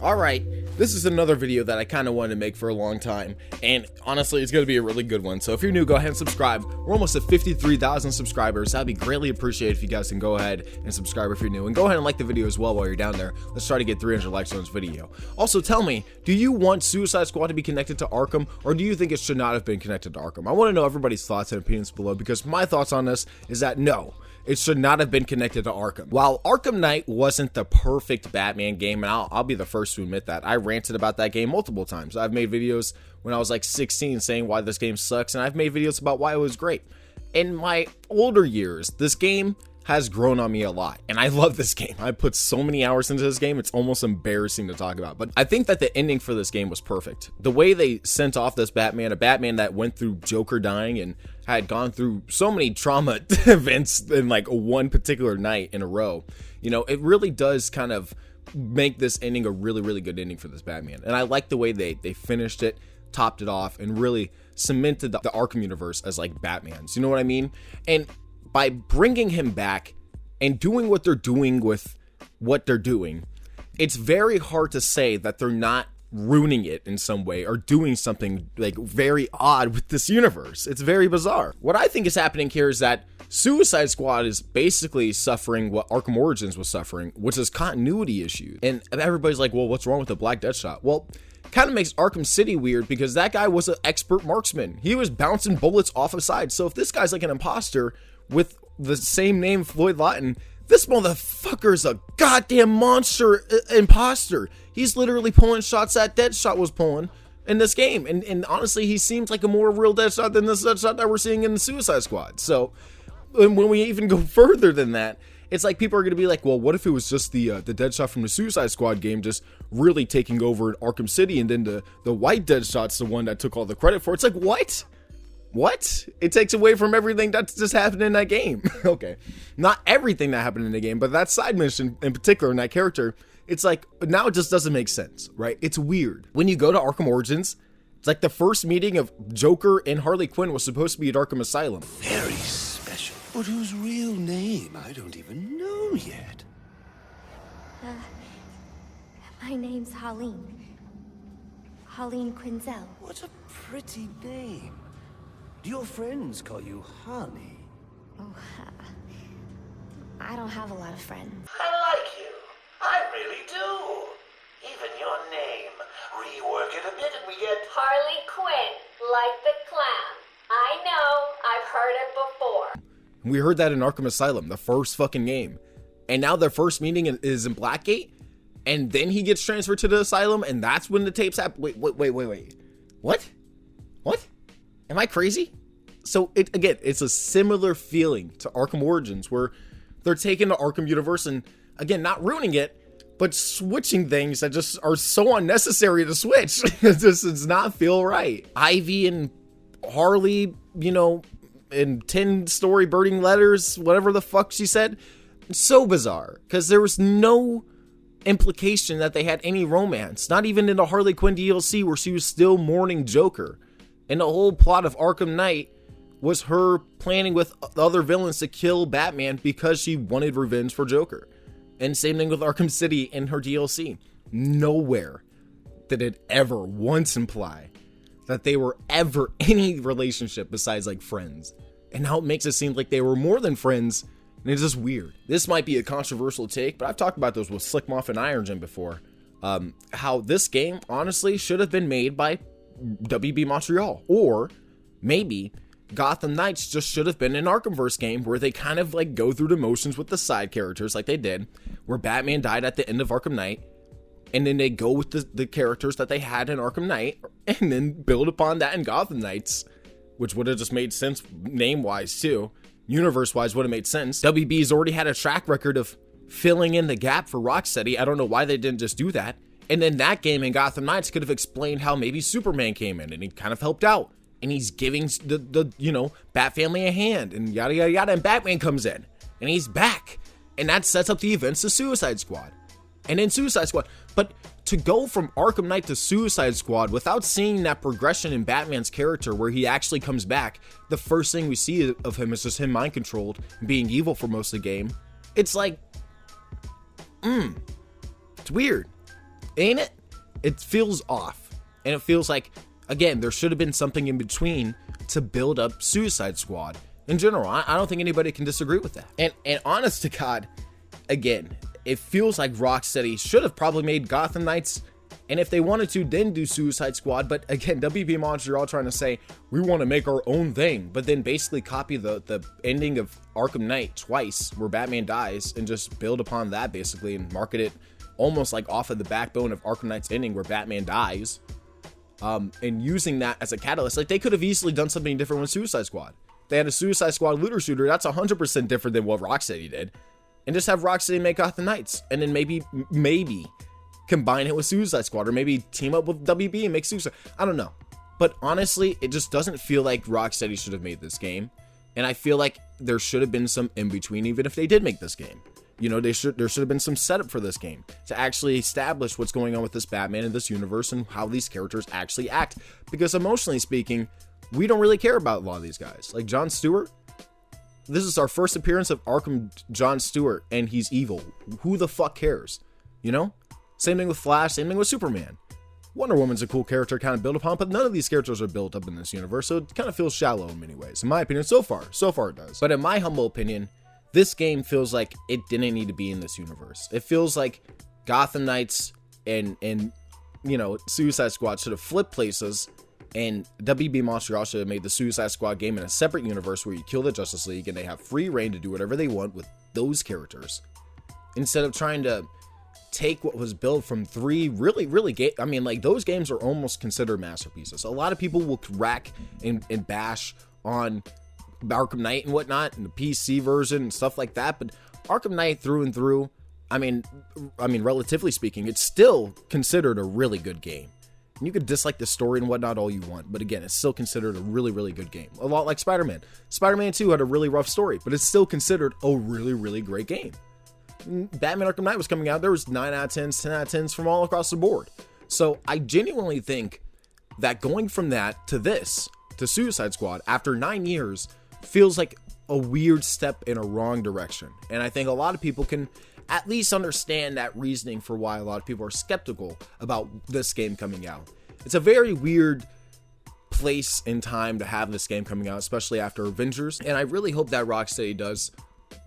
Alright, this is another video that I kind of wanted to make for a long time, and honestly, it's going to be a really good one. So if you're new, go ahead and subscribe. We're almost at 53,000 subscribers. That'd be greatly appreciated if you guys can go ahead and subscribe if you're new, and go ahead and like the video as well while you're down there. Let's try to get 300 likes on this video. Also, tell me, do you want Suicide Squad to be connected to Arkham, or do you think it should not have been connected to Arkham? I want to know everybody's thoughts and opinions below, because my thoughts on this is that no, it should not have been connected to Arkham. While Arkham Knight wasn't the perfect Batman game, and I'll be the first to admit that, I ranted about that game multiple times. I've made videos when I was like 16 saying why this game sucks, and I've made videos about why it was great. In my older years, this game has grown on me a lot, and I love this game. I put so many hours into this game, it's almost embarrassing to talk about. But I think that the ending for this game was perfect. The way they sent off this Batman, a Batman that went through Joker dying and had gone through so many trauma events in like one particular night in a row, you know, it really does kind of make this ending a really, really good ending for this Batman. And I like the way they finished it, topped it off, and really cemented the Arkham universe as like Batman's. You know what I mean? And by bringing him back and doing what they're doing with what they're doing, it's very hard to say that they're not ruining it in some way or doing something like very odd with this universe. It's very bizarre. What I think is happening here is that Suicide Squad is basically suffering what Arkham Origins was suffering, which is continuity issues. And everybody's like, well, what's wrong with the Black Deathshot? Well, kind of makes Arkham City weird because that guy was an expert marksman. He was bouncing bullets off of sides. So if this guy's like an imposter with the same name, Floyd Lawton, this motherfucker's a goddamn monster imposter. He's literally pulling shots that Deadshot was pulling in this game. And honestly, he seems like a more real Deadshot than the Deadshot that we're seeing in the Suicide Squad. So when we even go further than that, it's like people are going to be like, well, what if it was just the Deadshot from the Suicide Squad game just really taking over in Arkham City, and then the white Deadshot's the one that took all the credit for it? It's like, what? What? It takes away from everything that's just happened in that game. Okay. Not everything that happened in the game, but that side mission in particular in that character, it's like, now it just doesn't make sense, right? It's weird. When you go to Arkham Origins, it's like the first meeting of Joker and Harley Quinn was supposed to be at Arkham Asylum. Very special. But whose real name I don't even know yet. My name's Harleen. Harleen Quinzel. What a pretty name. Do your friends call you Harley? Oh, I don't have a lot of friends. I like you. I really do. Even your name. Rework it a bit and we get Harley Quinn, like the clown. I know, I've heard it before. We heard that in Arkham Asylum, the first fucking game. And now their first meeting is in Blackgate, and then he gets transferred to the asylum, and that's when the tapes happen. Wait. What? What? Am I crazy? So it's a similar feeling to Arkham Origins, where they're taking the Arkham universe and, again, not ruining it, but switching things that just are so unnecessary to switch. It just does not feel right. Ivy and Harley, you know, in 10-story birding letters, whatever the fuck she said. So bizarre, because there was no implication that they had any romance. Not even in the Harley Quinn DLC, where she was still mourning Joker. And the whole plot of Arkham Knight was her planning with other villains to kill Batman because she wanted revenge for Joker. And same thing with Arkham City in her DLC. Nowhere did it ever once imply that they were ever any relationship besides like friends. And now it makes it seem like they were more than friends, and it's just weird. This might be a controversial take, but I've talked about this with Slick Moth and Iron Gym before. How this game honestly should have been made by WB Montreal, or maybe Gotham Knights just should have been an Arkhamverse game where they kind of like go through the motions with the side characters like they did, where Batman died at the end of Arkham Knight, and then they go with the characters that they had in Arkham Knight, and then build upon that in Gotham Knights, which would have just made sense name-wise too. Universe-wise would have made sense. WB's already had a track record of filling in the gap for Rocksteady. I don't know why they didn't just do that. And then that game in Gotham Knights could have explained how maybe Superman came in and he kind of helped out. And he's giving the you know, Bat family a hand and yada, yada, yada. And Batman comes in and he's back. And that sets up the events of Suicide Squad. And then Suicide Squad. But to go from Arkham Knight to Suicide Squad without seeing that progression in Batman's character where he actually comes back, the first thing we see of him is just him mind controlled and being evil for most of the game. It's like, it's weird. ain't it? It feels off. And it feels like, again, there should have been something in between to build up Suicide Squad in general. I don't think anybody can disagree with that. And honest to God, again, it feels like Rocksteady should have probably made Gotham Knights, and if they wanted to, then do Suicide Squad. But again, WB Montreal trying to say, we want to make our own thing, but then basically copy the ending of Arkham Knight twice, where Batman dies, and just build upon that basically, and market it almost like off of the backbone of Arkham Knight's ending, where Batman dies, and using that as a catalyst. Like, they could have easily done something different with Suicide Squad. They had a Suicide Squad looter shooter, that's 100% different than what Rocksteady did. And just have Rocksteady make Gotham Knights, and then maybe combine it with Suicide Squad, or maybe team up with WB and make Suicide. I don't know. But honestly, it just doesn't feel like Rocksteady should have made this game. And I feel like there should have been some in between, even if they did make this game. You know, there should have been some setup for this game to actually establish what's going on with this Batman and this universe and how these characters actually act. Because emotionally speaking, we don't really care about a lot of these guys. Like Jon Stewart, this is our first appearance of Arkham Jon Stewart, and he's evil. Who the fuck cares? You know? Same thing with Flash, same thing with Superman. Wonder Woman's a cool character kind of built upon, but none of these characters are built up in this universe, so it kind of feels shallow in many ways. In my opinion, so far it does. But in my humble opinion, this game feels like it didn't need to be in this universe. It feels like Gotham Knights and you know, Suicide Squad should have flipped places, and WB Montreal should have made the Suicide Squad game in a separate universe where you kill the Justice League and they have free reign to do whatever they want with those characters, instead of trying to take what was built from three really I mean, like, those games are almost considered masterpieces. A lot of people will rack and bash on Arkham Knight and whatnot, and the PC version and stuff like that, but Arkham Knight through and through, I mean, relatively speaking, it's still considered a really good game. And you could dislike the story and whatnot all you want, but again, it's still considered a really good game. A lot like Spider-Man. Spider-Man 2 had a really rough story, but it's still considered a really great game. Batman Arkham Knight was coming out, there was 9 out of 10s, 10 out of 10s from all across the board. So I genuinely think that going from that to this, to Suicide Squad, after 9 years, feels like a weird step in a wrong direction. And I think a lot of people can at least understand that reasoning for why a lot of people are skeptical about this game coming out. It's a very weird place in time to have this game coming out, especially after Avengers. And I really hope that Rocksteady does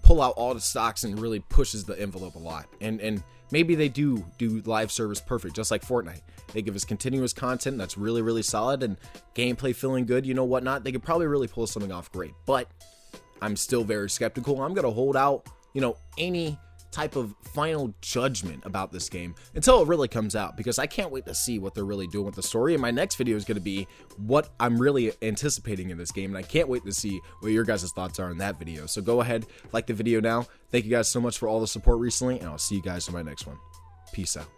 pull out all the stocks and really pushes the envelope a lot. And maybe they do live service perfect, just like Fortnite. They give us continuous content that's really solid and gameplay feeling good, you know, whatnot. They could probably really pull something off great, but I'm still very skeptical. I'm going to hold out, you know, any type of final judgment about this game until it really comes out, because I can't wait to see what they're really doing with the story. And my next video is going to be what I'm really anticipating in this game, and I can't wait to see what your guys' thoughts are in that video. So go ahead, like the video now. Thank you guys so much for all the support recently, and I'll see you guys in my next one. Peace out.